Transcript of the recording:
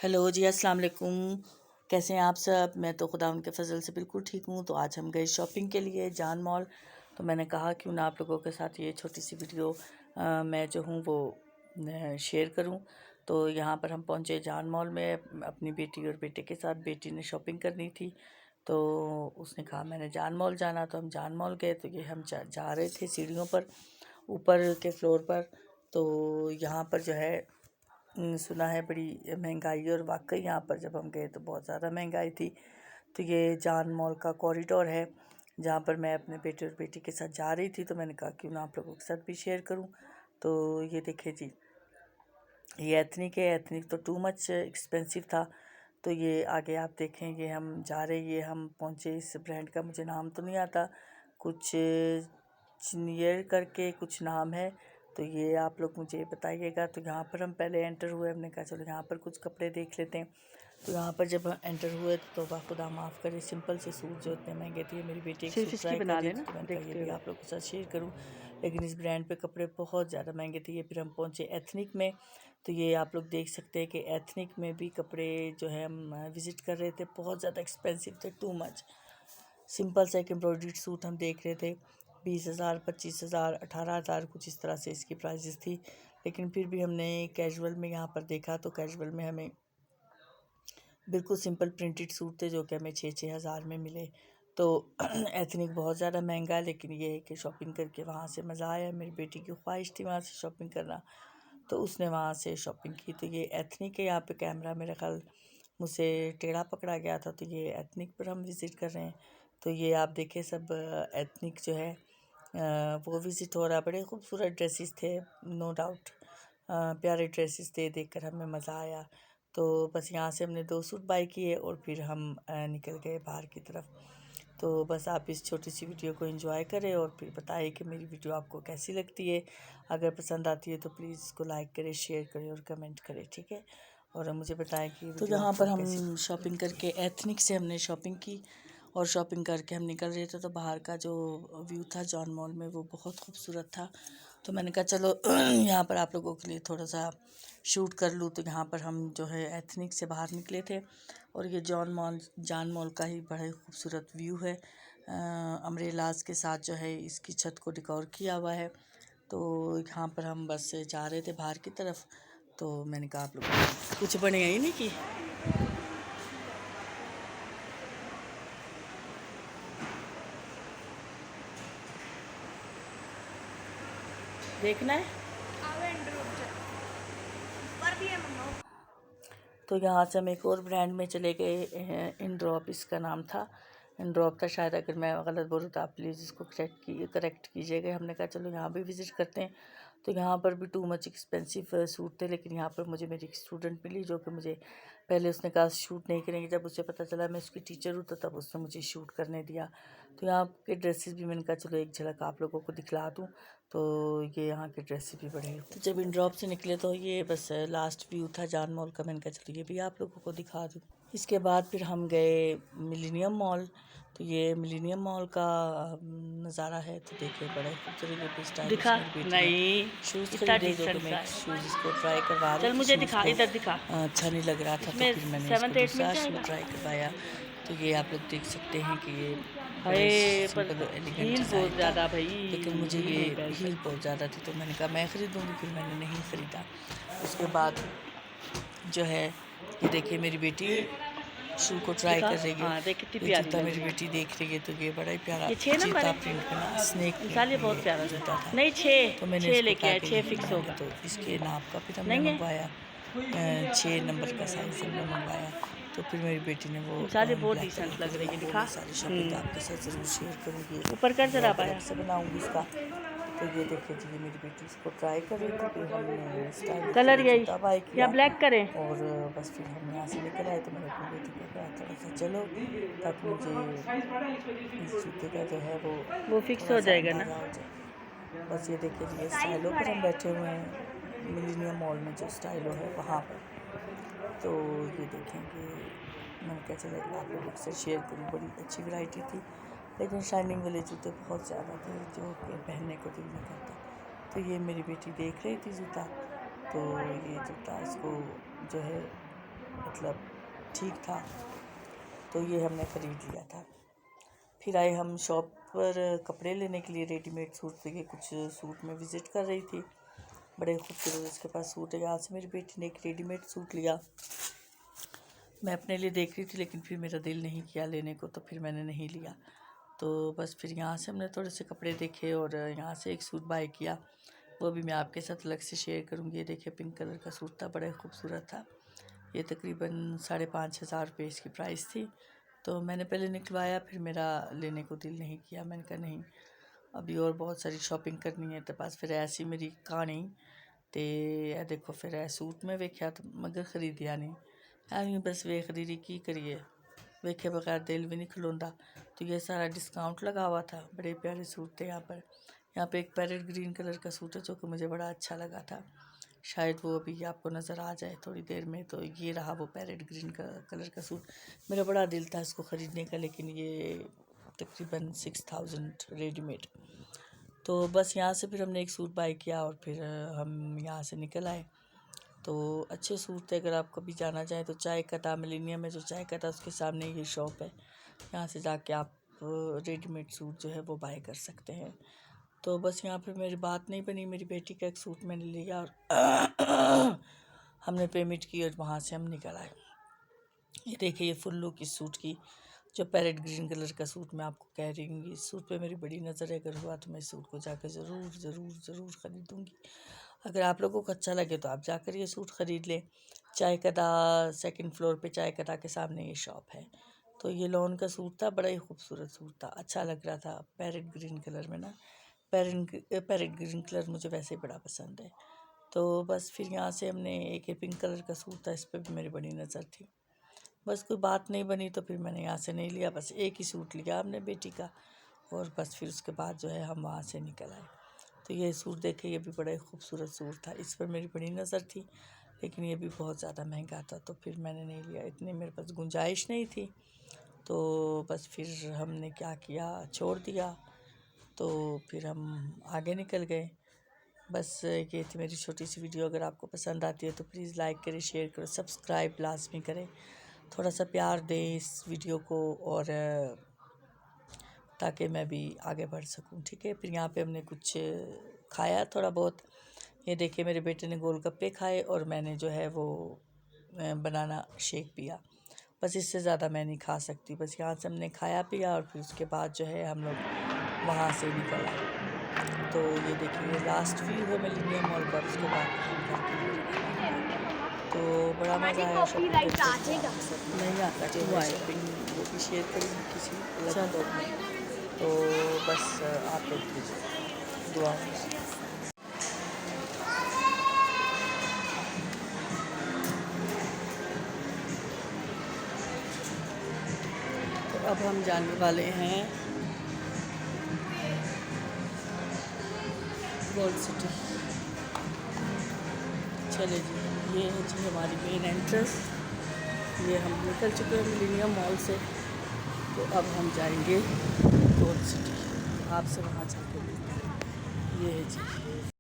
Hello जी, अस्सलाम वालेकुम। कैसे हैं आप सब? मैं तो खुदा उनके फजल से बिल्कुल ठीक हूँ। तो आज हम गए शॉपिंग के लिए जान मॉल। तो मैंने कहा क्यों ना आप लोगों के साथ ये छोटी सी वीडियो मैं जो हूँ वो शेयर करूँ। तो यहाँ पर हम पहुँचे जान मॉल में अपनी बेटी और बेटे के साथ। बेटी ने शॉपिंग करनी थी तो उसने कहा मैंने जान मॉल जाना, तो हम जान मॉल गए। तो ये हम जा रहे थे सीढ़ियों पर, ऊपर के फ्लोर पर। तो यहाँ पर जो है सुना है बड़ी महंगाई, और वाकई यहाँ पर जब हम गए तो बहुत ज़्यादा महंगाई थी। तो ये जान मॉल का कॉरिडोर है जहाँ पर मैं अपने बेटे और बेटी के साथ जा रही थी। तो मैंने कहा क्यों ना आप लोगों के साथ भी शेयर करूँ। तो ये देखिए जी, ये एथनिक है। एथनिक तो टू मच एक्सपेंसिव था। तो ये आगे आप देखें, ये हम जा रहे, ये हम पहुँचे। इस ब्रांड का मुझे नाम तो नहीं आता, कुछ चिनियर करके कुछ नाम है। तो ये आप लोग मुझे बताइएगा। तो यहाँ पर हम पहले एंटर हुए, हमने कहा चलो यहाँ पर कुछ कपड़े देख लेते हैं। तो यहाँ पर जब एंटर हुए तो खुदा माफ़ करे, सिंपल से सूट जो इतने महंगे थे। मेरी बेटी एक सूट ट्राई कर रही थी तो मैंने कहा ये भी आप लोगों के साथ शेयर करूँ। लेकिन इस ब्रांड पे कपड़े बहुत ज़्यादा महंगे थे। ये फिर हम पहुँचे एथनिक में। तो ये आप लोग देख सकते हैं कि एथनिक में भी कपड़े जो है हम विज़िट कर रहे थे, बहुत ज़्यादा एक्सपेंसिव थे, टू मच। सिंपल सा एक एम्ब्रॉयडर्ड सूट हम देख रहे थे, 20,000, 25,000, 18,000 कुछ इस तरह से इसकी प्राइसेस थी। लेकिन फिर भी हमने कैजुअल में यहाँ पर देखा तो कैजुअल में हमें बिल्कुल सिंपल प्रिंटेड सूट थे जो कि हमें 6-6 हज़ार में मिले। तो एथनिक बहुत ज़्यादा महंगा है, लेकिन ये है कि शॉपिंग करके वहाँ से मज़ा आया। मेरी बेटी की ख्वाहिश थी वहाँ से शॉपिंग करना, तो उसने वहाँ से शॉपिंग की। तो ये एथनिक है। यहाँ पे कैमरा मेरा ख्याल मुझसे टेढ़ा पकड़ा गया था, तो ये एथनिक पर हम विज़िट कर रहे हैं। तो ये आप देखें, सब एथनिक जो है वो विज़िट हो रहा। बड़े खूबसूरत ड्रेसेस थे, नो डाउट प्यारे ड्रेसेस थे, देखकर हमें मज़ा आया। तो बस यहाँ से हमने 2 सूट बाय किए और फिर हम निकल गए बाहर की तरफ। तो बस आप इस छोटी सी वीडियो को एंजॉय करें और फिर बताइए कि मेरी वीडियो आपको कैसी लगती है। अगर पसंद आती है तो प्लीज़ इसको लाइक करें, शेयर करें और कमेंट करें, ठीक है। और मुझे बताएं कि तो यहाँ पर हम शॉपिंग करके, एथनिक से हमने शॉपिंग की और शॉपिंग करके हम निकल रहे थे। तो बाहर का जो व्यू था जॉन मॉल में वो बहुत खूबसूरत था। तो मैंने कहा चलो यहाँ पर आप लोगों के लिए थोड़ा सा शूट कर लूँ। तो यहाँ पर हम जो है एथनिक से बाहर निकले थे और ये जान मॉल का ही बड़ा ही खूबसूरत व्यू है। अम्ब्रेलाज के साथ जो है इसकी छत को डेकोर किया हुआ है। तो यहाँ पर हम बस से जा रहे थे बाहर की तरफ। तो मैंने कहा आप लोग कुछ बने ही नहीं की देखना है। तो यहाँ से हम एक और ब्रांड में चले गए, इन ड्रॉप इसका नाम था, इन ड्रॉप था शायद। अगर मैं गलत बोलूँ तो आप प्लीज़ इसको करेक्ट कीजिएगा। हमने कहा चलो यहाँ भी विज़िट करते हैं। तो यहाँ पर भी टू मच एक्सपेंसिव सूट थे, लेकिन यहाँ पर मुझे मेरी एक स्टूडेंट मिली जो कि मुझे पहले उसने कहा शूट नहीं करेंगे, जब उसे पता चला मैं उसकी टीचर हूँ तो तब उसने मुझे शूट करने दिया। तो यहाँ के ड्रेसेस भी मैंने कहा चलो एक झलक आप लोगों को दिखला दूँ। तो ये यहाँ के ड्रेसेस भी बड़े हैं। तो जब इन ड्रॉप से निकले तो ये बस लास्ट व्यू था जान मॉल का। मैंने कहा चलो ये भी आप लोगों को दिखा दूँ। इसके बाद फिर हम गए मिलेनियम मॉल। तो ये मिलेनियम मॉल का नज़ारा है। तो देखिए बड़ा ही खूबसूरत दिखा नहीं शूज़ खरीदे जो कि मैं शूज़ इसको ट्राई करवा रही थी। मुझे दिखा, इधर दिखा। अच्छा नहीं लग रहा था तो फिर मैंने इसको दूसरा शूज़ ट्राई करवाया। तो ये आप लोग देख सकते हैं कि ये सिंपल एलिगेंट डिज़ाइन था, लेकिन मुझे ये हील बहुत ज़्यादा थी तो मैंने कहा मैं ख़रीदूँगी, फिर मैंने नहीं ख़रीदा। उसके बाद जो है ये देखिए मेरी बेटी शू को ट्राई कर रही है। ये जूता मेरी बेटी देख रही है। तो ये बड़ा ही प्यारा चीता प्रिंट में ना, स्नेक प्रिंट में बहुत प्यारा जूता था। नहीं 6 तो मैंने 6 लेके आया, 6 फिक्स होगा। तो इसके नाप का फिर हमने मंगवाया, 6 नंबर का साइज़ हमने मंगवाया। तो फिर मेरी बेटी ने वो बहुत डिसेंट लग रही है। दिखा सारी शॉपिंग आपके साथ ज़रूर शेयर करूँगी, ऊपर कर जरा अलग से बनाऊँगी इसका। तो ये देखिए जी, ये मेरी बेटी इसको ट्राई कर रही थी। फिर हमने स्टाइल कलर यही बाय किया या ब्लैक करें, और बस फिर हम यहाँ से निकल आए। तो मैंने अपनी बेटी को कहा थोड़ा सा चलो, ताकि मुझे इस जूते का जो है वो फिक्स हो जाएगा ना। हो जाए। बस ये देखिए जी, ये स्टाइलो पर हम बैठे हुए हैं, मिलेनियम मॉल में जो स्टाइलो है वहाँ पर। तो ये देखेंगे, मैंने कहा चलो आप लोगों से शेयर करूँ। बड़ी अच्छी वैरायटी थी, लेकिन शाइनिंग वाले जूते बहुत ज़्यादा थे जो कि पहनने को दिल नहीं करता। तो ये मेरी बेटी देख रही थी जूता। तो ये जूता इसको जो है मतलब ठीक था, तो ये हमने ख़रीद लिया था। फिर आए हम शॉप पर कपड़े लेने के लिए, रेडीमेड सूट देखिए, कुछ सूट में विज़िट कर रही थी, बड़े खूबसूरत उसके पास सूट है। यहाँ से मेरी बेटी ने एक रेडीमेड सूट लिया, मैं अपने लिए देख रही थी, लेकिन फिर मेरा दिल नहीं किया लेने को, तो फिर मैंने नहीं लिया। तो बस फिर यहाँ से हमने थोड़े से कपड़े देखे और यहाँ से एक सूट बाय किया, वो भी मैं आपके साथ अलग से शेयर करूँगी। ये देखिए पिंक कलर का सूट था, बड़ा खूबसूरत था। ये तकरीबन 5,500 रुपये इसकी प्राइस थी। तो मैंने पहले निकलवाया, फिर मेरा लेने को दिल नहीं किया। मैंने कहा नहीं, अभी और बहुत सारी शॉपिंग करनी है, तो बस फिर ऐसी मेरी कहानी। तो यह देखो फिर ऐ सूट में वेख्या तो मगर खरीदिया नहीं, ऐवें बस वेखदी रही, की करिए, वेखे बगैर दिल भी नहीं खलोंदा। तो ये सारा डिस्काउंट लगा हुआ था, बड़े प्यारे सूट थे। यहाँ पे एक पैरेट ग्रीन कलर का सूट है जो कि मुझे बड़ा अच्छा लगा था, शायद वो अभी आपको नज़र आ जाए थोड़ी देर में। तो ये रहा वो पैरेट ग्रीन कलर का सूट। मेरा बड़ा दिल था इसको ख़रीदने का, लेकिन ये तकरीबन 6,000 रेडीमेड। तो बस यहाँ से फिर हमने एक सूट बाय किया और फिर हम यहाँ से निकल आए। तो अच्छे सूट थे, अगर आप कभी जाना चाहें तो चाय कटा मिलेनियम में जो चाय कटा उसके सामने ये शॉप है, यहाँ से जाके आप रेडीमेड सूट जो है वो बाय कर सकते हैं। तो बस यहाँ पे मेरी बात नहीं बनी, मेरी बेटी का एक सूट मैंने लिया और हमने पेमेंट की और वहाँ से हम निकल आए। ये देखिए ये फुल लुक इस सूट की, जो पैरेट ग्रीन कलर का सूट मैं आपको कह रही हूँ, इस सूट पे मेरी बड़ी नज़र है। अगर हुआ तो मैं इस सूट को जाकर ज़रूर ख़रीदूँगी। अगर आप लोगों को अच्छा लगे तो आप जाकर ये सूट ख़रीद लें। चाय कदा सेकंड फ्लोर पे चाय कदा के सामने ये शॉप है। तो ये लॉन का सूट था, बड़ा ही खूबसूरत सूट था, अच्छा लग रहा था पैरेट ग्रीन कलर में ना। पैरेट ग्रीन कलर मुझे वैसे बड़ा पसंद है। तो बस फिर यहाँ से हमने एक पिंक कलर का सूट था, इस पर भी मेरी बड़ी नज़र थी, बस कोई बात नहीं बनी तो फिर मैंने यहाँ से नहीं लिया। बस एक ही सूट लिया हमने बेटी का, और बस फिर उसके बाद जो है हम वहाँ से निकल आए। तो ये सूट देखे, ये भी बड़ा ही खूबसूरत सूट था, इस पर मेरी बड़ी नज़र थी, लेकिन ये भी बहुत ज़्यादा महंगा था, तो फिर मैंने नहीं लिया, इतनी मेरे पास गुंजाइश नहीं थी। तो बस फिर हमने क्या किया, छोड़ दिया। तो फिर हम आगे निकल गए। बस ये थी मेरी छोटी सी वीडियो। अगर आपको पसंद आती है तो प्लीज़ लाइक करें, शेयर करें, सब्सक्राइब लाजमी करें, थोड़ा सा प्यार दें इस वीडियो को, और ताकि मैं भी आगे बढ़ सकूं, ठीक है। फिर यहाँ पे हमने कुछ खाया थोड़ा बहुत। ये देखिए मेरे बेटे ने गोलगप्पे खाए और मैंने जो है वो बनाना शेक पिया, बस इससे ज़्यादा मैं नहीं खा सकती। बस यहाँ से हमने खाया पिया और फिर उसके बाद जो है हम लोग वहाँ से निकल आए। तो ये देखिए लास्ट व्यू है मिलेनियम मॉल का, उसके बाद हम घर के लिए रवाना हुए। तो बड़ा मज़ा आया शॉपिंग करके, नहीं आता जो है शॉपिंग वो भी शेयर करेंगे किसी अलग ब्लॉग में। तो बस आप लोग कीजिए दुआ में। तो अब हम जाने वाले हैं गोल्ड सिटी। चले जी, ये है जी हमारी मेन एंट्रेंस। ये हम निकल चुके हैं मिलेनियम मॉल से, तो अब हम जाएंगे गोल्ड सिटी, आपसे वहाँ जाके मिलते हैं। ये है जी।